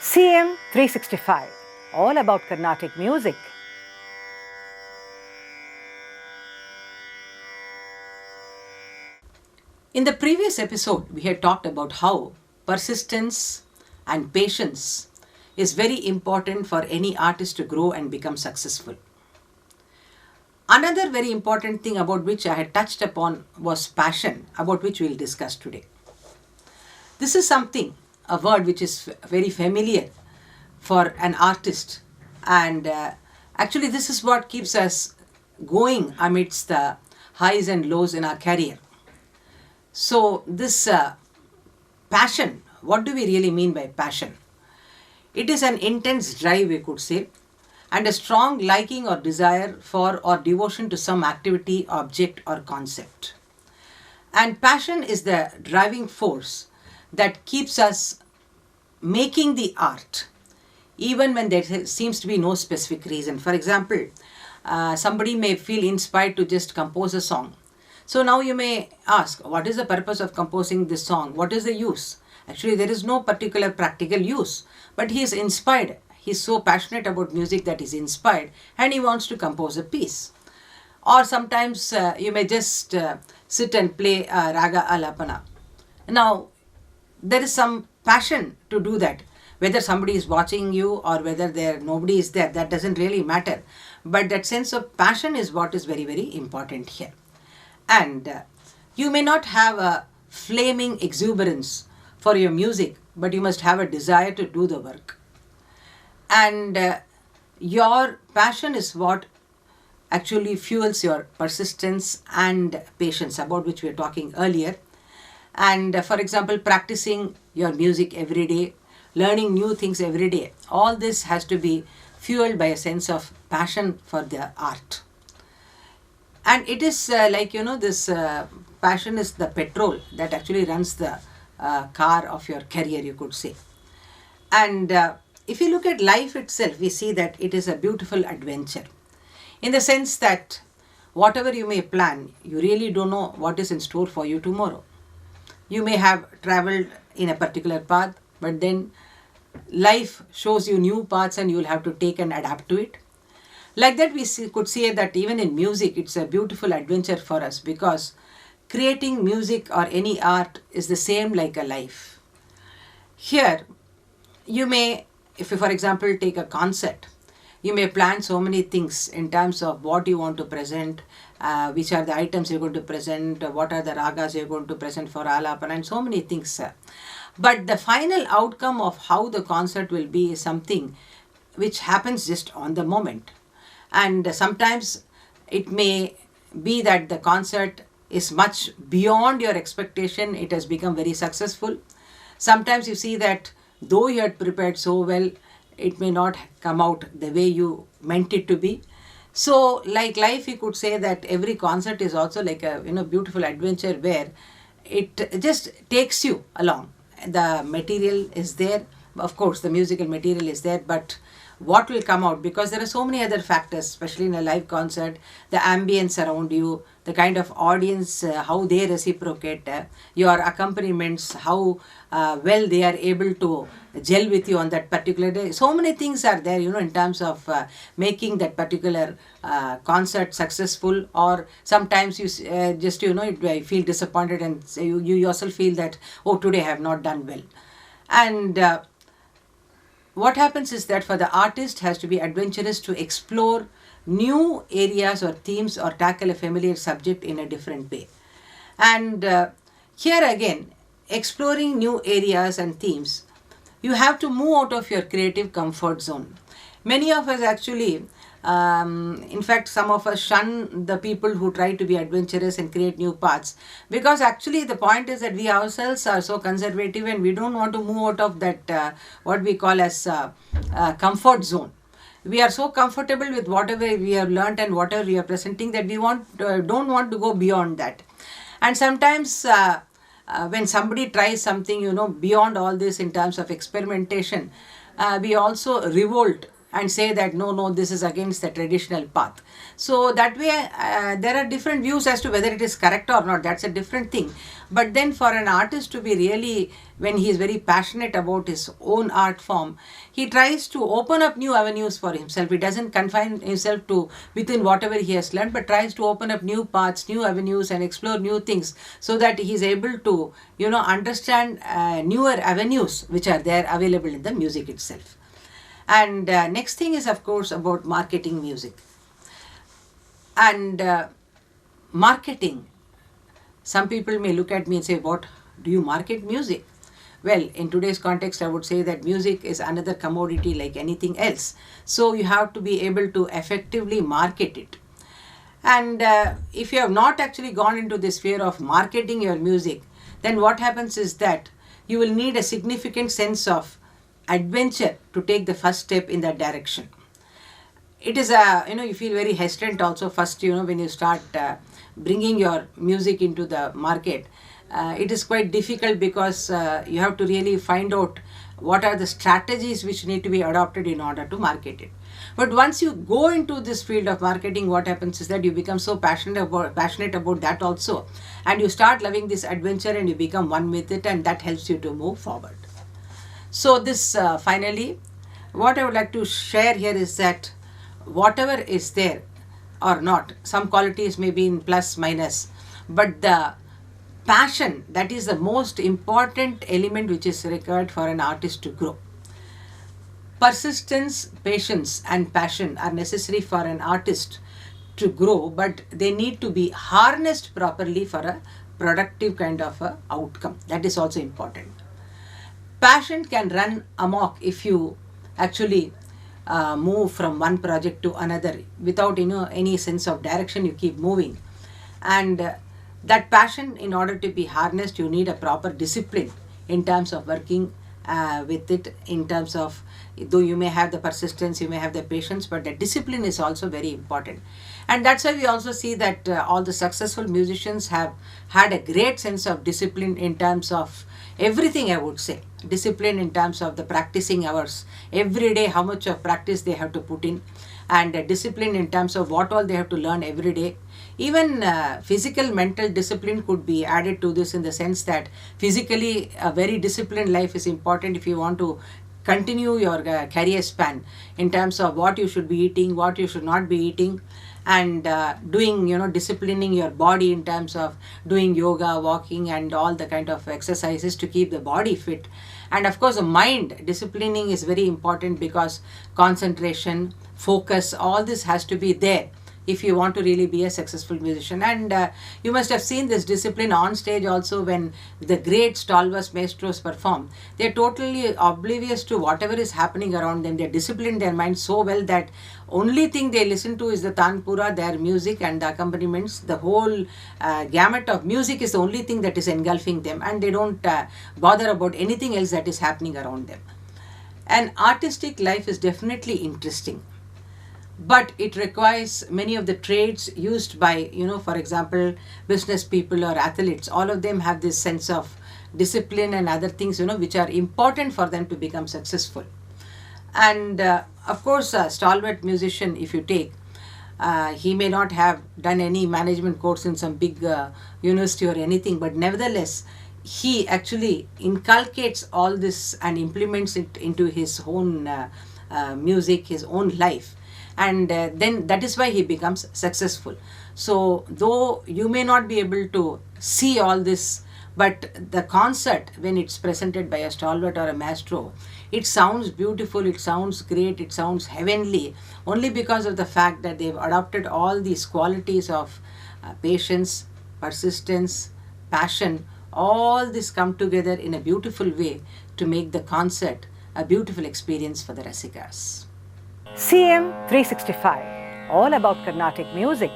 CM 365, all about Carnatic music. In the previous episode, we had talked about how persistence and patience is very important for any artist to grow and become successful. Another very important thing about which I had touched upon was passion, about which we will discuss today. This is something, a word which is very familiar for an artist, and actually this is what keeps us going amidst the highs and lows in our career. So this passion, what do we really mean by passion? It is an intense drive, we could say, and a strong liking or desire for or devotion to some activity, object or concept. And passion is the driving force that keeps us making the art, even when there seems to be no specific reason. For example, somebody may feel inspired to just compose a song. So now you may ask, what is the purpose of composing this song? What is the use? Actually, there is no particular practical use, but he is inspired. He is so passionate about music that he is inspired and he wants to compose a piece. Or sometimes you may just sit and play Raga Alapana. Now, there is some passion to do that. Whether somebody is watching you or whether nobody is there, that doesn't really matter. But that sense of passion is what is very, very important here. And you may not have a flaming exuberance for your music, but you must have a desire to do the work. And your passion is what actually fuels your persistence and patience, about which we were talking earlier. And for example, practicing your music every day, learning new things every day, all this has to be fueled by a sense of passion for the art. And it is this passion is the petrol that actually runs the car of your career, you could say. And if you look at life itself, we see that it is a beautiful adventure, in the sense that whatever you may plan, you really don't know what is in store for you tomorrow. You may have traveled in a particular path, but then life shows you new paths and you will have to take and adapt to it. Like that, could say that even in music, it's a beautiful adventure for us, because creating music or any art is the same like a life. Here, you may, if you, for example, take a concert, you may plan so many things in terms of what you want to present, which are the items you're going to present, what are the ragas you're going to present for Alapana, and so many things. But the final outcome of how the concert will be is something which happens just on the moment. And sometimes it may be that the concert is much beyond your expectation. It has become very successful. Sometimes you see that though you had prepared so well, it may not come out the way you meant it to be. So like life, you could say that every concert is also like a beautiful adventure where it just takes you along. The material is there. Of course, the musical material is there, but what will come out, because there are so many other factors, especially in a live concert, the ambience around you, the kind of audience, how they reciprocate, your accompaniments, how well they are able to gel with you on that particular day. So many things are there, in terms of making that particular concert successful. Or sometimes you just, you feel disappointed and you yourself feel that, oh, today I have not done well. And what happens is that for the artist has to be adventurous to explore new areas or themes or tackle a familiar subject in a different way. And here again, exploring new areas and themes, you have to move out of your creative comfort zone. Many of us actually, in fact, some of us shun the people who try to be adventurous and create new paths, because actually the point is that we ourselves are so conservative and we don't want to move out of that what we call as comfort zone. We are so comfortable with whatever we have learnt and whatever we are presenting that we don't want to go beyond that. And sometimes when somebody tries something beyond all this in terms of experimentation, we also revolt and say that no, this is against the traditional path. So that way there are different views as to whether it is correct or not. That's a different thing. But then for an artist to be really, when he is very passionate about his own art form, he tries to open up new avenues for himself. He doesn't confine himself to within whatever he has learned, but tries to open up new paths, new avenues, and explore new things, so that he is able to, understand newer avenues which are there available in the music itself. And next thing is, of course, about marketing music. And marketing, some people may look at me and say, what, do you market music? Well, in today's context, I would say that music is another commodity like anything else. So you have to be able to effectively market it. And if you have not actually gone into the sphere of marketing your music, then what happens is that you will need a significant sense of adventure to take the first step in that direction. It is you feel very hesitant also first, when you start bringing your music into the market. It is quite difficult because you have to really find out what are the strategies which need to be adopted in order to market it. But once you go into this field of marketing, what happens is that you become so passionate about that also, and you start loving this adventure and you become one with it, and that helps you to move forward. So this finally, what I would like to share here is that whatever is there or not, some qualities may be in plus minus, but the passion, that is the most important element which is required for an artist to grow. Persistence, patience and passion are necessary for an artist to grow, but they need to be harnessed properly for a productive kind of a outcome. That is also important. Passion can run amok if you actually move from one project to another without any sense of direction. You keep moving, and that passion, in order to be harnessed, you need a proper discipline in terms of working with it, in terms of, though you may have the persistence, you may have the patience, but the discipline is also very important. And that's why we also see that all the successful musicians have had a great sense of discipline in terms of everything, I would say. Discipline in terms of the practicing hours, every day how much of practice they have to put in, and discipline in terms of what all they have to learn every day. Even physical, mental discipline could be added to this, in the sense that physically a very disciplined life is important if you want to continue your career span, in terms of what you should be eating, what you should not be eating, and doing, disciplining your body in terms of doing yoga, walking, and all the kind of exercises to keep the body fit. And of course, the mind disciplining is very important, because concentration, focus, all this has to be there if you want to really be a successful musician. And you must have seen this discipline on stage also, when the great stalwart maestros perform. They're totally oblivious to whatever is happening around them. They're disciplined their mind so well that only thing they listen to is the tanpura, their music and the accompaniments. The whole gamut of music is the only thing that is engulfing them, and they don't bother about anything else that is happening around them. An artistic life is definitely interesting, but it requires many of the trades used by, for example, business people or athletes. All of them have this sense of discipline and other things, which are important for them to become successful. And of course, a stalwart musician, if you take, he may not have done any management course in some big university or anything, but nevertheless, he actually inculcates all this and implements it into his own music, his own life. And then that is why he becomes successful. So though you may not be able to see all this, but the concert, when it's presented by a stalwart or a maestro, it sounds beautiful, it sounds great, it sounds heavenly, only because of the fact that they've adopted all these qualities of patience, persistence, passion. All this come together in a beautiful way to make the concert a beautiful experience for the Rasikas. CM 365, all about Carnatic music.